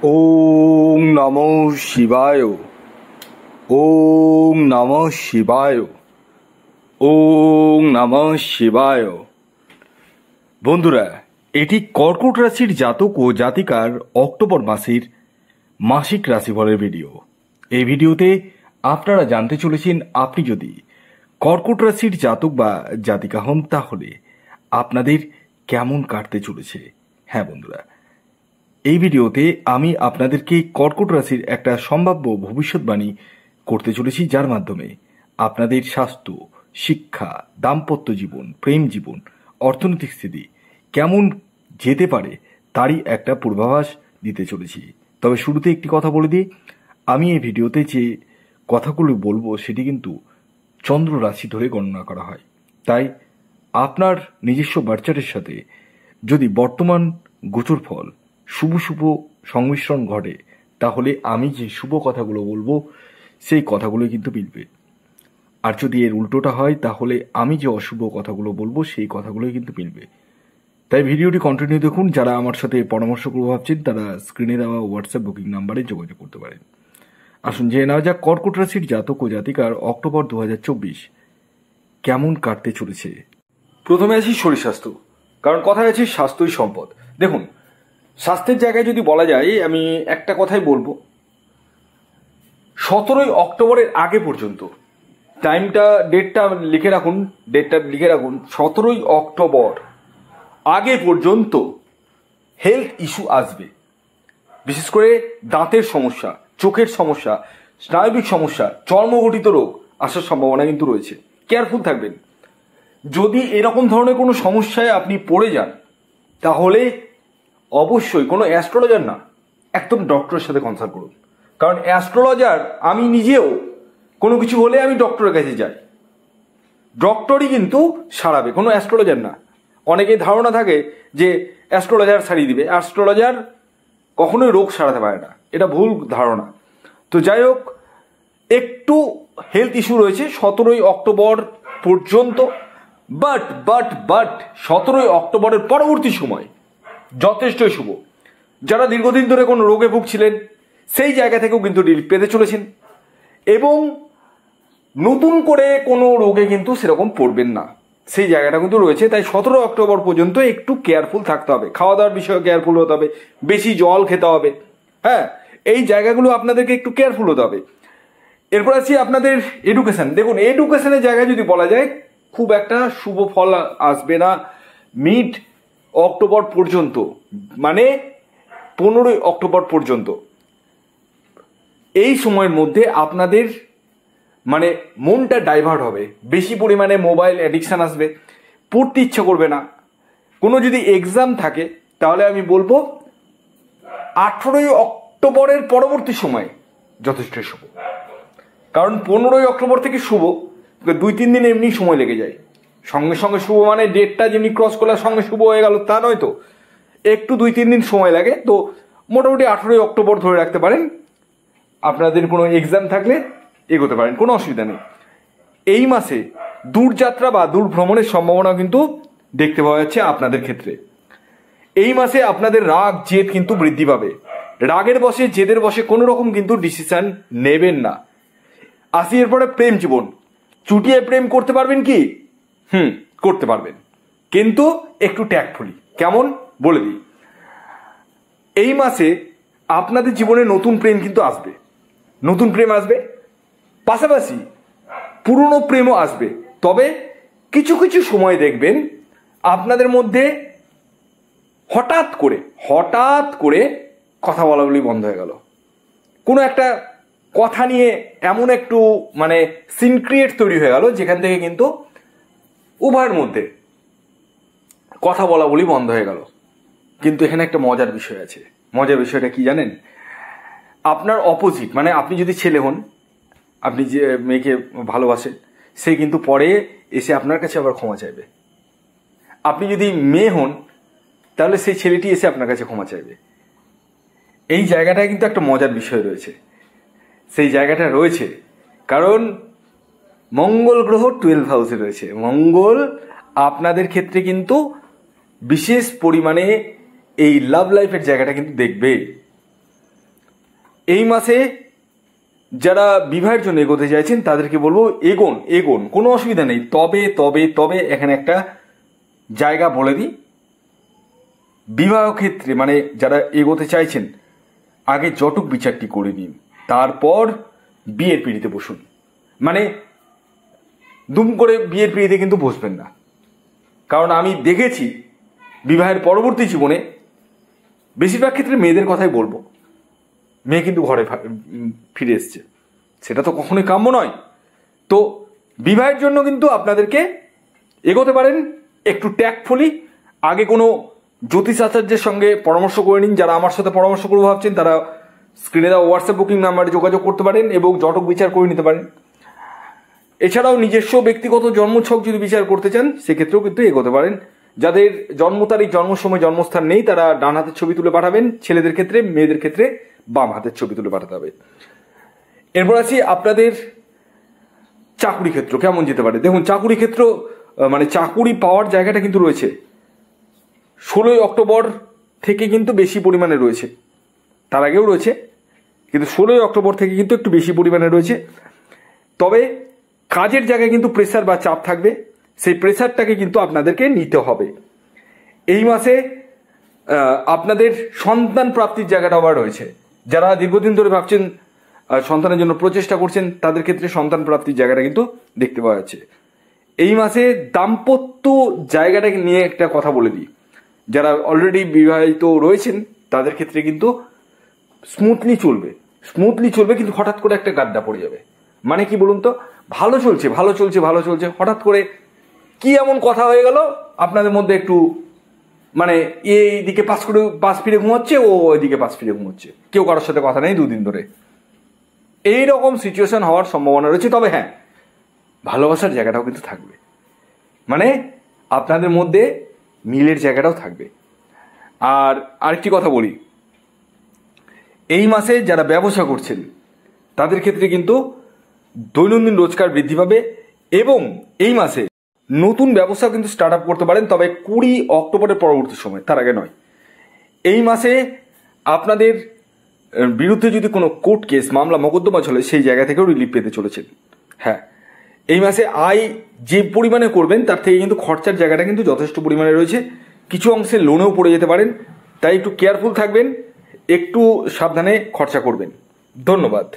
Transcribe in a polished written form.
ওং নমঃ শিবায়। ওং নমঃ শিবায়। ওং নমঃ শিবায়। বন্ধুরা, এটি কর্কট রাশির জাতক ও জাতিকার অক্টোবর মাসের মাসিক রাশিফলের ভিডিও। এই ভিডিওতে আপনারা জানতে চলেছেন, আপনি যদি কর্কট রাশির জাতক বা জাতিকা হন তাহলে আপনাদের কেমন কাটতে চলেছে। হ্যাঁ বন্ধুরা, এই ভিডিওতে আমি আপনাদেরকে কর্কট রাশির একটা সম্ভাব্য ভবিষ্যৎবাণী করতে চলেছি, যার মাধ্যমে আপনাদের স্বাস্থ্য, শিক্ষা, দাম্পত্য জীবন, প্রেম জীবন, অর্থনৈতিক স্থিতি কেমন যেতে পারে তারই একটা পূর্বাভাস দিতে চলেছি। তবে শুরুতে একটি কথা বলে দিই, আমি এই ভিডিওতে যে কথাগুলো বলবো সেটি কিন্তু চন্দ্র রাশি ধরে গণনা করা হয়। তাই আপনার নিজস্ব বার্চারের সাথে যদি বর্তমান গোচর ফল শুভ সংমিশ্রণ ঘটে, তাহলে আমি যে শুভ কথাগুলো বলবো সেই কথাগুলো কিন্তু মিলবে। আর যদি এর উল্টোটা হয়, তাহলে আমি যে অশুভ কথাগুলো বলবো সেই কথাগুলোই কিন্তু মিলবে। তাই ভিডিওটি কন্টিনিউ দেখুন। যারা আমার সাথে পরামর্শ করবো ভাবছেন, তারা স্ক্রিনে দেওয়া হোয়াটসঅ্যাপ বুকিং নাম্বারে যোগাযোগ করতে পারেন। আসুন জেনে নেওয়া যাক কর্কট রাশির জাতক ও জাতিকার অক্টোবর 2024 কেমন কাটতে চলেছে। প্রথমে আছি শরীর স্বাস্থ্য, কারণ কথায় আছে স্বাস্থ্যই সম্পদ। দেখুন, স্বাস্থ্যের জায়গায় যদি বলা যায়, আমি একটা কথাই বলবো, 17ই অক্টোবরের আগে পর্যন্ত ডেটটা লিখে রাখুন। 17ই অক্টোবর আগে পর্যন্ত হেলথ ইস্যু আসবে। বিশেষ করে দাঁতের সমস্যা, চোখের সমস্যা, স্নায়বিক সমস্যা, চর্মঘটিত রোগ আসার সম্ভাবনা কিন্তু রয়েছে। কেয়ারফুল থাকবেন। যদি এরকম ধরনের কোনো সমস্যায় আপনি পড়ে যান, তাহলে অবশ্যই কোনো অ্যাস্ট্রোলজার না, একদম ডক্টরের সাথে কনসাল্ট করুন। কারণ অ্যাস্ট্রোলজার, আমি নিজেও কোনো কিছু হলে আমি ডক্টরের কাছে যাই, ডক্টরই কিন্তু সারাবে, কোনো অ্যাস্ট্রোলজার না। অনেকের ধারণা থাকে যে অ্যাস্ট্রোলজার সারিয়ে দিবে। অ্যাস্ট্রোলজার কখনোই রোগ সারাতে পারে না, এটা ভুল ধারণা। তো যাই হোক, একটু হেলথ ইস্যু রয়েছে 17ই অক্টোবর পর্যন্ত। বাট 17ই অক্টোবরের পরবর্তী সময় যথেষ্টই শুভ। যারা দীর্ঘদিন ধরে কোনো রোগে ভুগছিলেন, সেই জায়গা থেকেও কিন্তু রিলিফ পেতে চলেছেন, এবং নতুন করে কোনো রোগে কিন্তু সেরকম পড়বেন না, সেই জায়গাটা কিন্তু রয়েছে। তাই 17 অক্টোবর পর্যন্ত একটু কেয়ারফুল থাকতে হবে। খাওয়া দাওয়ার বিষয়ে কেয়ারফুল হতে হবে, বেশি জল খেতে হবে। হ্যাঁ, এই জায়গাগুলো আপনাদেরকে একটু কেয়ারফুল হতে হবে। এরপর আছি আপনাদের এডুকেশন। দেখুন, এডুকেশনের জায়গায় যদি বলা যায়, খুব একটা শুভ ফল আসবে না মিড অক্টোবর পর্যন্ত, মানে 15ই অক্টোবর পর্যন্ত। এই সময়ের মধ্যে আপনাদের মানে মনটা ডাইভার্ট হবে, বেশি পরিমাণে মোবাইল অ্যাডিকশান আসবে, পড়তে ইচ্ছা করবে না। কোনো যদি এক্সাম থাকে, তাহলে আমি বলবো 18ই অক্টোবরের পরবর্তী সময় যথেষ্ট শুভ। কারণ 15ই অক্টোবর থেকে শুভ 2-3 দিন এমনি সময় লেগে যায়। সঙ্গে সঙ্গে শুভ মানে ডেটটা যেমনি ক্রস করলে সঙ্গে শুভ হয়ে গেল তা নয় তো, একটু 2-3 দিন সময় লাগে। তো মোটামুটি 18ই অক্টোবর ধরে রাখতে পারেন। আপনাদের কোনো এক্সাম থাকলে এগোতে পারেন, কোনো অসুবিধা নেই। এই মাসে দূরযাত্রা বা দূর ভ্রমণের সম্ভাবনা কিন্তু দেখতে পাওয়া যাচ্ছে আপনাদের ক্ষেত্রে। এই মাসে আপনাদের রাগ জেদ কিন্তু বৃদ্ধি পাবে। রাগের বশে, জেদের বশে কোনো রকম কিন্তু ডিসিশন নেবেন না। আসি এরপরে প্রেম জীবন। চুটিয়ে প্রেম করতে পারবেন কি? করতে পারবেন, কিন্তু একটু ট্যাক্টফুলি। কেমন বলে দিই, এই মাসে আপনাদের জীবনে নতুন প্রেম কিন্তু আসবে, নতুন প্রেম আসবে, পাশাপাশি পুরনো প্রেমও আসবে। তবে কিছু কিছু সময় দেখবেন আপনাদের মধ্যে হঠাৎ করে কথা বলা বলি বন্ধ হয়ে গেল। কোনো একটা কথা নিয়ে এমন একটু মানে সিন ক্রিয়েট তৈরি হয়ে গেল, যেখান থেকে কিন্তু উভয়ের মধ্যে কথা বলা বলি বন্ধ হয়ে গেল। কিন্তু এখানে একটা মজার বিষয় আছে। মজার বিষয়টা কি জানেন? আপনার অপোজিট, মানে আপনি যদি ছেলে হন, আপনি যে মেয়েকে ভালোবাসেন, সে কিন্তু পরে এসে আপনার কাছে আবার ক্ষমা চাইবে। আপনি যদি মেয়ে হন, তাহলে সেই ছেলেটি এসে আপনার কাছে ক্ষমা চাইবে। এই জায়গাটায় কিন্তু একটা মজার বিষয় রয়েছে। সেই জায়গাটা রয়েছে কারণ মঙ্গল গ্রহ 12 হাউসে রয়েছে। মঙ্গল আপনাদের ক্ষেত্রে কিন্তু বিশেষ পরিমাণে এই লাভ লাইফের জায়গাটা কিন্তু দেখবে। এই মাসে যারা বিবাহের জন্য এগোতে চাইছেন তাদেরকে বলবো এগোন, কোনো অসুবিধা নেই। তবে এখানে একটা জায়গা বলে দিই, বিবাহ ক্ষেত্রে মানে যারা এগোতে চাইছেন আগে জটক বিচারটি করে নিন, তারপর বিয়ের পিঁড়িতে বসুন। মানে দুম করে বিয়ের পিঁড়িতে কিন্তু বসবেন না, কারণ আমি দেখেছি বিবাহের পরবর্তী জীবনে বেশিরভাগ ক্ষেত্রে মেয়েদের কথাই বলবো, মেয়ে কিন্তু ঘরে ফিরে এসছে, সেটা তো কখনোই কাম্য নয়। তো বিবাহের জন্য কিন্তু আপনাদেরকে এগোতে পারেন একটু ট্যাক্টফুলি। আগে কোনো জ্যোতিষ আচার্যের সঙ্গে পরামর্শ করে নিন। যারা আমার সাথে পরামর্শ করবো ভাবছেন তারা স্ক্রিনে দেওয়া হোয়াটসঅ্যাপ বুকিং নাম্বারে যোগাযোগ করতে পারেন এবং জটক বিচার করে নিতে পারেন। এছাড়াও নিজস্ব ব্যক্তিগত জন্মছক যদি বিচার করতে চান সেক্ষেত্রেও কিন্তু এগোতে পারেন। যাদের জন্ম তারিখ, জন্ম সময়, জন্মস্থান নেই তারা ডান হাতের ছবি তুলে পাঠাবেন ছেলেদের ক্ষেত্রে, মেয়েদের ক্ষেত্রে বাম হাতের ছবি তুলে পাঠাতে হবে। এরপর আসি আপনাদের চাকুরি ক্ষেত্র কেমন যেতে পারে। দেখুন, চাকুরি ক্ষেত্র মানে চাকুরি পাওয়ার জায়গাটা কিন্তু রয়েছে 16ই অক্টোবর থেকে কিন্তু বেশি পরিমাণে রয়েছে, তার আগেও রয়েছে কিন্তু 16ই অক্টোবর থেকে কিন্তু একটু বেশি পরিমাণে রয়েছে। তবে কাজের জায়গায় কিন্তু প্রেসার বা চাপ থাকবে, সেই প্রেসারটাকে কিন্তু আপনাদেরকে নিতে হবে। এই মাসে আপনাদের সন্তান প্রাপ্তির জায়গাটা আবার রয়েছে। যারা দীর্ঘদিন ধরে ভাবছেন সন্তানের জন্য প্রচেষ্টা করছেন তাদের ক্ষেত্রে সন্তান প্রাপ্তির জায়গাটা কিন্তু দেখতে পাওয়া যাচ্ছে। এই মাসে দাম্পত্য জায়গাটাকে নিয়ে একটা কথা বলে দিই, যারা অলরেডি বিবাহিত রয়েছেন তাদের ক্ষেত্রে কিন্তু স্মুথলি চলবে কিন্তু হঠাৎ করে একটা গাড্ডা পড়ে যাবে। মানে কি বলুন তো, ভালো চলছে হঠাৎ করে কি এমন কথা হয়ে গেল আপনাদের মধ্যে একটু মানে এইদিকে পাশ ফিরে ঘুমাচ্ছে, ও ওইদিকে পাশ ফিরে ঘুমাচ্ছে, কেউ কারোর সাথে কথা নেই 2 দিন ধরে, এইরকম সিচুয়েশন হওয়ার সম্ভাবনা রয়েছে। তবে হ্যাঁ, ভালোবাসার জায়গাটাও কিন্তু থাকবে, মানে আপনাদের মধ্যে মিলের জায়গাটাও থাকবে। আর আরেকটি কথা বলি, এই মাসে যারা ব্যবসা করছেন তাদের ক্ষেত্রে কিন্তু দৈনন্দিন রোজগার বৃদ্ধি পাবে এবং এই মাসে নতুন ব্যবসা কিন্তু স্টার্ট আপ করতে পারেন, তবে 20 অক্টোবরের পরবর্তী সময়, তার আগে নয়। এই মাসে আপনাদের বিরুদ্ধে যদি কোনো কোর্ট কেস, মামলা, মোকদ্দমা চলে সেই জায়গা থেকেও রিলিফ পেতে চলেছেন। হ্যাঁ, এই মাসে আয় যে পরিমাণে করবেন তার থেকে কিন্তু খরচার জায়গাটা কিন্তু যথেষ্ট পরিমাণে রয়েছে, কিছু অংশে লোনেও পড়ে যেতে পারেন, তাই একটু কেয়ারফুল থাকবেন, একটু সাবধানে খরচা করবেন। ধন্যবাদ।